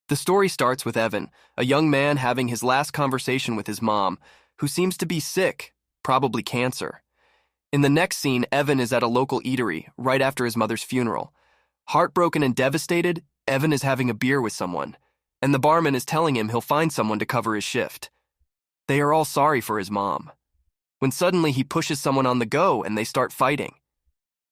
The story starts with Evan, a young man having his last conversation with his mom, who seems to be sick, probably cancer. In the next scene, Evan is at a local eatery right after his mother's funeral. Heartbroken and devastated, Evan is having a beer with someone, and the barman is telling him he'll find someone to cover his shift. They are all sorry for his mom. When suddenly he pushes someone on the go and they start fighting.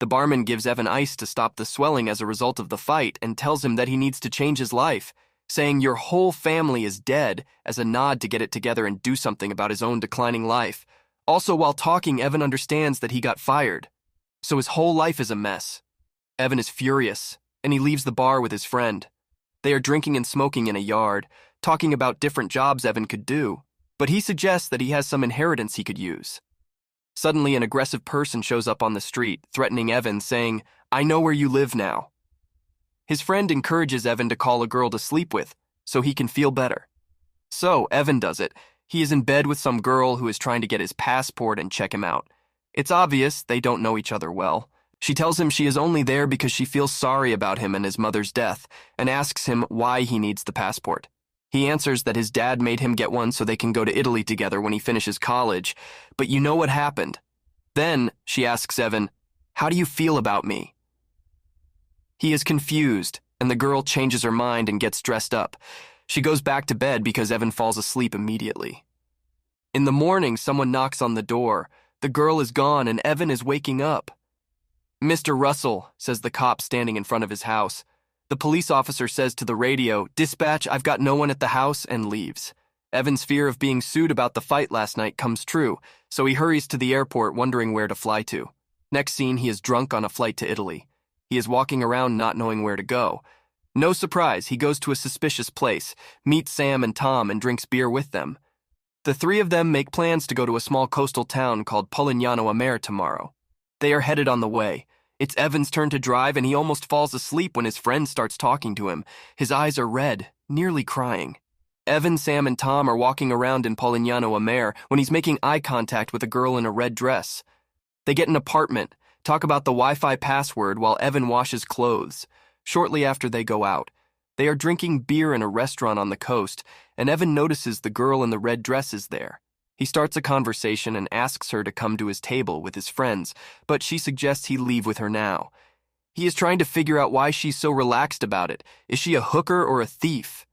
The barman gives Evan ice to stop the swelling as a result of the fight and tells him that he needs to change his life, saying your whole family is dead as a nod to get it together and do something about his own declining life. Also, while talking, Evan understands that he got fired, so his whole life is a mess. Evan is furious, and he leaves the bar with his friend. They are drinking and smoking in a yard, talking about different jobs Evan could do, but he suggests that he has some inheritance he could use. Suddenly, an aggressive person shows up on the street, threatening Evan, saying, "I know where you live now." His friend encourages Evan to call a girl to sleep with, so he can feel better. So, Evan does it. He is in bed with some girl who is trying to get his passport and check him out. It's obvious they don't know each other well. She tells him she is only there because she feels sorry about him and his mother's death, and asks him why he needs the passport. He answers that his dad made him get one so they can go to Italy together when he finishes college, but you know what happened. Then, she asks Evan, "How do you feel about me?" He is confused, and the girl changes her mind and gets dressed up. She goes back to bed because Evan falls asleep immediately. In the morning, someone knocks on the door. The girl is gone, and Evan is waking up. "Mr. Russell," says the cop standing in front of his house. The police officer says to the radio, "Dispatch, I've got no one at the house," and leaves. Evan's fear of being sued about the fight last night comes true, so he hurries to the airport wondering where to fly to. Next scene, he is drunk on a flight to Italy. He is walking around not knowing where to go. No surprise, he goes to a suspicious place, meets Sam and Tom, and drinks beer with them. The three of them make plans to go to a small coastal town called Polignano a Mare tomorrow. They are headed on the way. It's Evan's turn to drive, and he almost falls asleep when his friend starts talking to him. His eyes are red, nearly crying. Evan, Sam, and Tom are walking around in Polignano a Mare when he's making eye contact with a girl in a red dress. They get an apartment, talk about the Wi-Fi password while Evan washes clothes. Shortly after they go out, they are drinking beer in a restaurant on the coast, and Evan notices the girl in the red dress is there. He starts a conversation and asks her to come to his table with his friends, but she suggests he leave with her now. He is trying to figure out why she's so relaxed about it. Is she a hooker or a thief?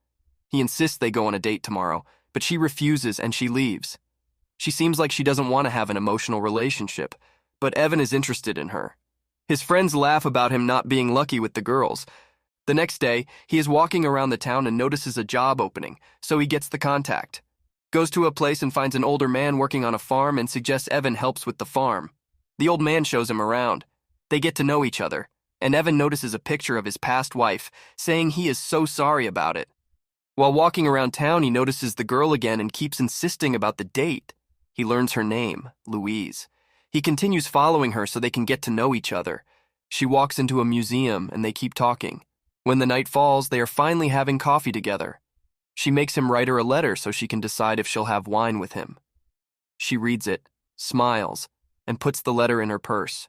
He insists they go on a date tomorrow, but she refuses and she leaves. She seems like she doesn't want to have an emotional relationship, but Evan is interested in her. His friends laugh about him not being lucky with the girls. The next day, he is walking around the town and notices a job opening, so he gets the contact. Goes to a place and finds an older man working on a farm and suggests Evan helps with the farm. The old man shows him around. They get to know each other, and Evan notices a picture of his past wife, saying he is so sorry about it. While walking around town, he notices the girl again and keeps insisting about the date. He learns her name, Louise. He continues following her so they can get to know each other. She walks into a museum and they keep talking. When the night falls, they are finally having coffee together. She makes him write her a letter so she can decide if she'll have wine with him. She reads it, smiles, and puts the letter in her purse.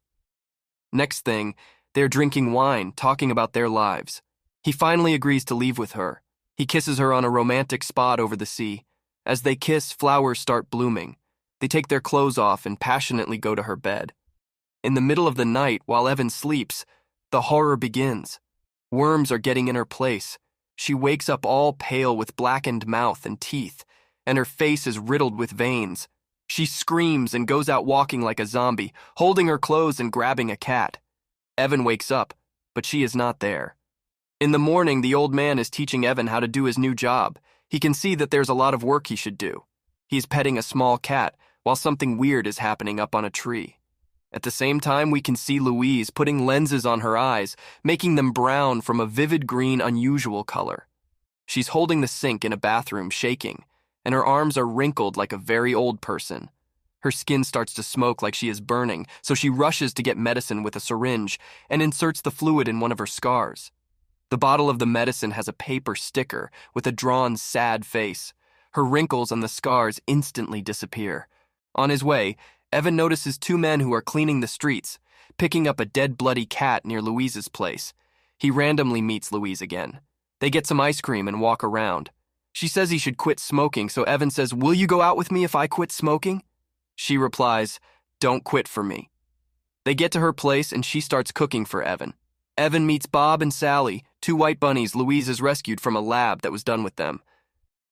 Next thing, they're drinking wine, talking about their lives. He finally agrees to leave with her. He kisses her on a romantic spot over the sea. As they kiss, flowers start blooming. They take their clothes off and passionately go to her bed. In the middle of the night, while Evan sleeps, the horror begins. Worms are getting in her place. She wakes up all pale with blackened mouth and teeth, and her face is riddled with veins. She screams and goes out walking like a zombie, holding her clothes and grabbing a cat. Evan wakes up, but she is not there. In the morning, the old man is teaching Evan how to do his new job. He can see that there's a lot of work he should do. He's petting a small cat while something weird is happening up on a tree. At the same time, we can see Louise putting lenses on her eyes, making them brown from a vivid green, unusual color. She's holding the sink in a bathroom, shaking, and her arms are wrinkled like a very old person. Her skin starts to smoke like she is burning, so she rushes to get medicine with a syringe and inserts the fluid in one of her scars. The bottle of the medicine has a paper sticker with a drawn, sad face. Her wrinkles and the scars instantly disappear. On his way, Evan notices two men who are cleaning the streets, picking up a dead, bloody cat near Louise's place. He randomly meets Louise again. They get some ice cream and walk around. She says he should quit smoking, so Evan says, "Will you go out with me if I quit smoking?" She replies, "Don't quit for me." They get to her place and she starts cooking for Evan. Evan meets Bob and Sally, two white bunnies Louise has rescued from a lab that was done with them.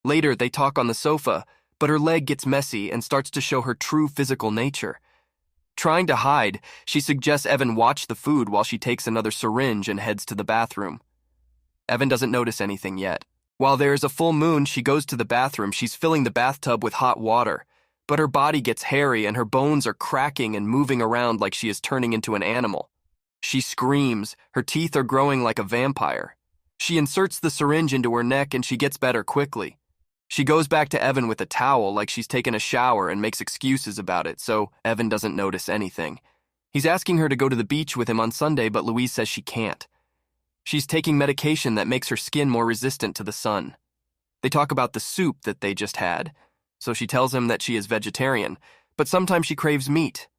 Later, they talk on the sofa, but her leg gets messy and starts to show her true physical nature. Trying to hide, she suggests Evan watch the food while she takes another syringe and heads to the bathroom. Evan doesn't notice anything yet. While there is a full moon, she goes to the bathroom. She's filling the bathtub with hot water, but her body gets hairy and her bones are cracking and moving around like she is turning into an animal. She screams. Her teeth are growing like a vampire. She inserts the syringe into her neck and she gets better quickly. She goes back to Evan with a towel like she's taken a shower and makes excuses about it, so Evan doesn't notice anything. He's asking her to go to the beach with him on Sunday, but Louise says she can't. She's taking medication that makes her skin more resistant to the sun. They talk about the soup that they just had, so she tells him that she is vegetarian, but sometimes she craves meat.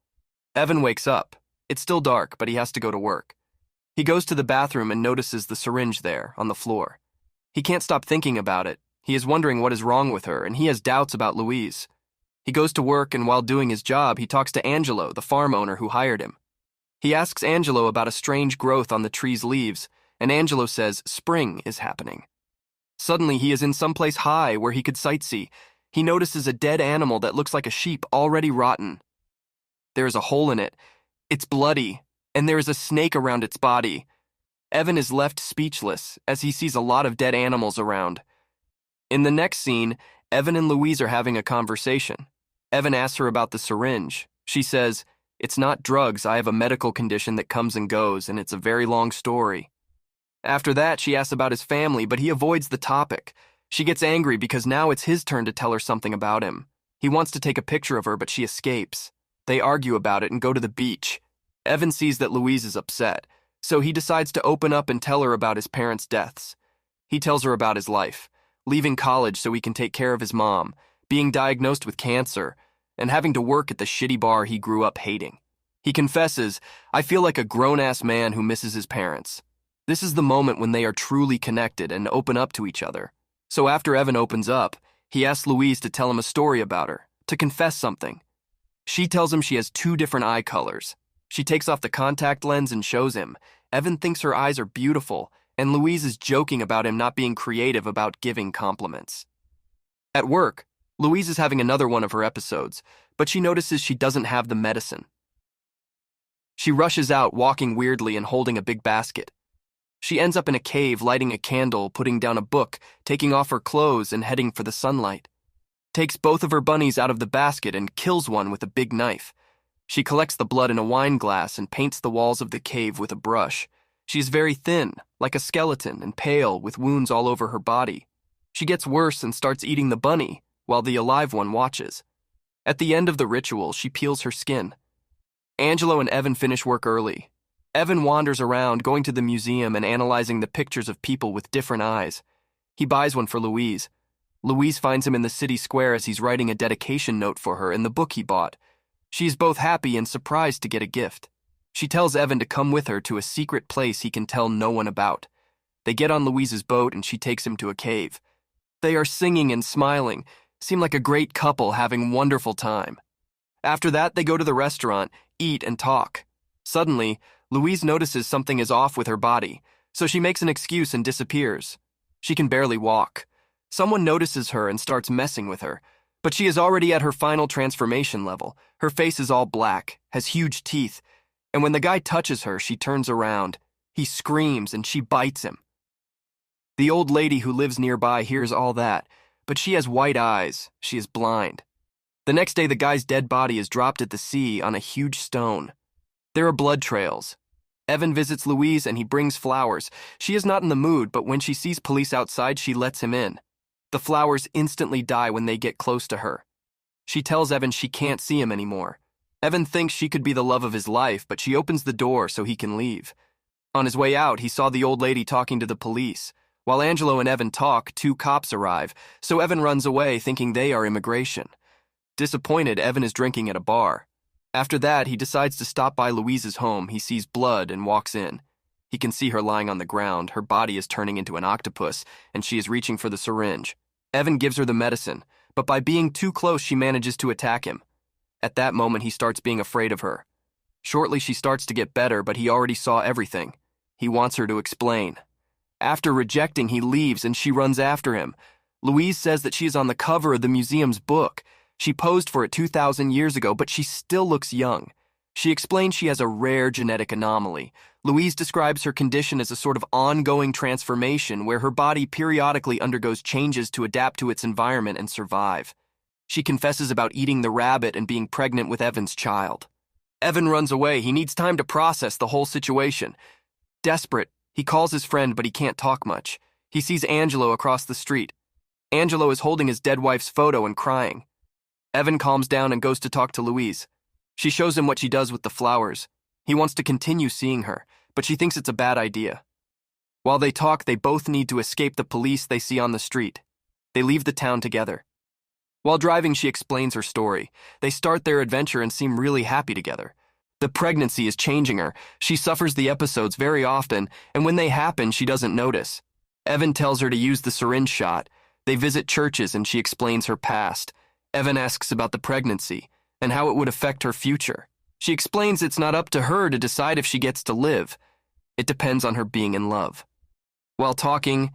Evan wakes up. It's still dark, but he has to go to work. He goes to the bathroom and notices the syringe there, on the floor. He can't stop thinking about it. He is wondering what is wrong with her, and he has doubts about Louise. He goes to work, and while doing his job, he talks to Angelo, the farm owner who hired him. He asks Angelo about a strange growth on the tree's leaves, and Angelo says spring is happening. Suddenly, he is in someplace high where he could sightsee. He notices a dead animal that looks like a sheep already rotten. There is a hole in it. It's bloody, and there is a snake around its body. Evan is left speechless as he sees a lot of dead animals around. In the next scene, Evan and Louise are having a conversation. Evan asks her about the syringe. She says, "It's not drugs. I have a medical condition that comes and goes, and it's a very long story." After that, she asks about his family, but he avoids the topic. She gets angry because now it's his turn to tell her something about him. He wants to take a picture of her, but she escapes. They argue about it and go to the beach. Evan sees that Louise is upset, so he decides to open up and tell her about his parents' deaths. He tells her about his life, leaving college so he can take care of his mom, being diagnosed with cancer, and having to work at the shitty bar he grew up hating. He confesses, "I feel like a grown-ass man who misses his parents." This is the moment when they are truly connected and open up to each other. So after Evan opens up, he asks Louise to tell him a story about her, to confess something. She tells him she has 2 different eye colors. She takes off the contact lens and shows him. Evan thinks her eyes are beautiful, and Louise is joking about him not being creative about giving compliments. At work, Louise is having another one of her episodes, but she notices she doesn't have the medicine. She rushes out, walking weirdly and holding a big basket. She ends up in a cave, lighting a candle, putting down a book, taking off her clothes, and heading for the sunlight. Takes both of her bunnies out of the basket and kills one with a big knife. She collects the blood in a wine glass and paints the walls of the cave with a brush. She is very thin, like a skeleton, and pale, with wounds all over her body. She gets worse and starts eating the bunny, while the alive one watches. At the end of the ritual, she peels her skin. Angelo and Evan finish work early. Evan wanders around, going to the museum and analyzing the pictures of people with different eyes. He buys one for Louise. Louise finds him in the city square as he's writing a dedication note for her in the book he bought. She is both happy and surprised to get a gift. She tells Evan to come with her to a secret place he can tell no one about. They get on Louise's boat and she takes him to a cave. They are singing and smiling, seem like a great couple having a wonderful time. After that, they go to the restaurant, eat, and talk. Suddenly, Louise notices something is off with her body, so she makes an excuse and disappears. She can barely walk. Someone notices her and starts messing with her, but she is already at her final transformation level. Her face is all black, has huge teeth, and when the guy touches her, she turns around. He screams and she bites him. The old lady who lives nearby hears all that, but she has white eyes. She is blind. The next day, the guy's dead body is dropped at the sea on a huge stone. There are blood trails. Evan visits Louise and he brings flowers. She is not in the mood, but when she sees police outside, she lets him in. The flowers instantly die when they get close to her. She tells Evan she can't see him anymore. Evan thinks she could be the love of his life, but she opens the door so he can leave. On his way out, he saw the old lady talking to the police. While Angelo and Evan talk, 2 cops arrive, so Evan runs away thinking they are immigration. Disappointed, Evan is drinking at a bar. After that, he decides to stop by Louise's home. He sees blood and walks in. He can see her lying on the ground, her body is turning into an octopus, and she is reaching for the syringe. Evan gives her the medicine, but by being too close, she manages to attack him. At that moment, he starts being afraid of her. Shortly, she starts to get better, but he already saw everything. He wants her to explain. After rejecting, he leaves and she runs after him. Louise says that she is on the cover of the museum's book. She posed for it 2,000 years ago, but she still looks young. She explains she has a rare genetic anomaly. Louise describes her condition as a sort of ongoing transformation where her body periodically undergoes changes to adapt to its environment and survive. She confesses about eating the rabbit and being pregnant with Evan's child. Evan runs away. He needs time to process the whole situation. Desperate, he calls his friend, but he can't talk much. He sees Angelo across the street. Angelo is holding his dead wife's photo and crying. Evan calms down and goes to talk to Louise. She shows him what she does with the flowers. He wants to continue seeing her, but she thinks it's a bad idea. While they talk, they both need to escape the police they see on the street. They leave the town together. While driving, she explains her story. They start their adventure and seem really happy together. The pregnancy is changing her. She suffers the episodes very often, and when they happen, she doesn't notice. Evan tells her to use the syringe shot. They visit churches and she explains her past. Evan asks about the pregnancy and how it would affect her future. She explains it's not up to her to decide if she gets to live. It depends on her being in love. While talking,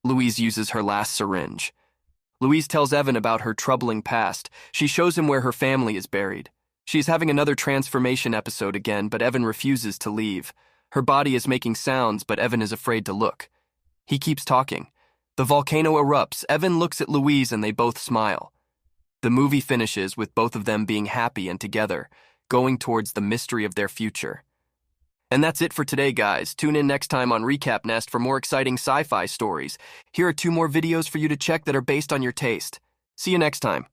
Louise uses her last syringe. Louise tells Evan about her troubling past. She shows him where her family is buried. She is having another transformation episode again, but Evan refuses to leave. Her body is making sounds, but Evan is afraid to look. He keeps talking. The volcano erupts. Evan looks at Louise and they both smile. The movie finishes with both of them being happy and together, going towards the mystery of their future. And that's it for today, guys. Tune in next time on Recap Nest for more exciting sci-fi stories. Here are 2 more videos for you to check that are based on your taste. See you next time.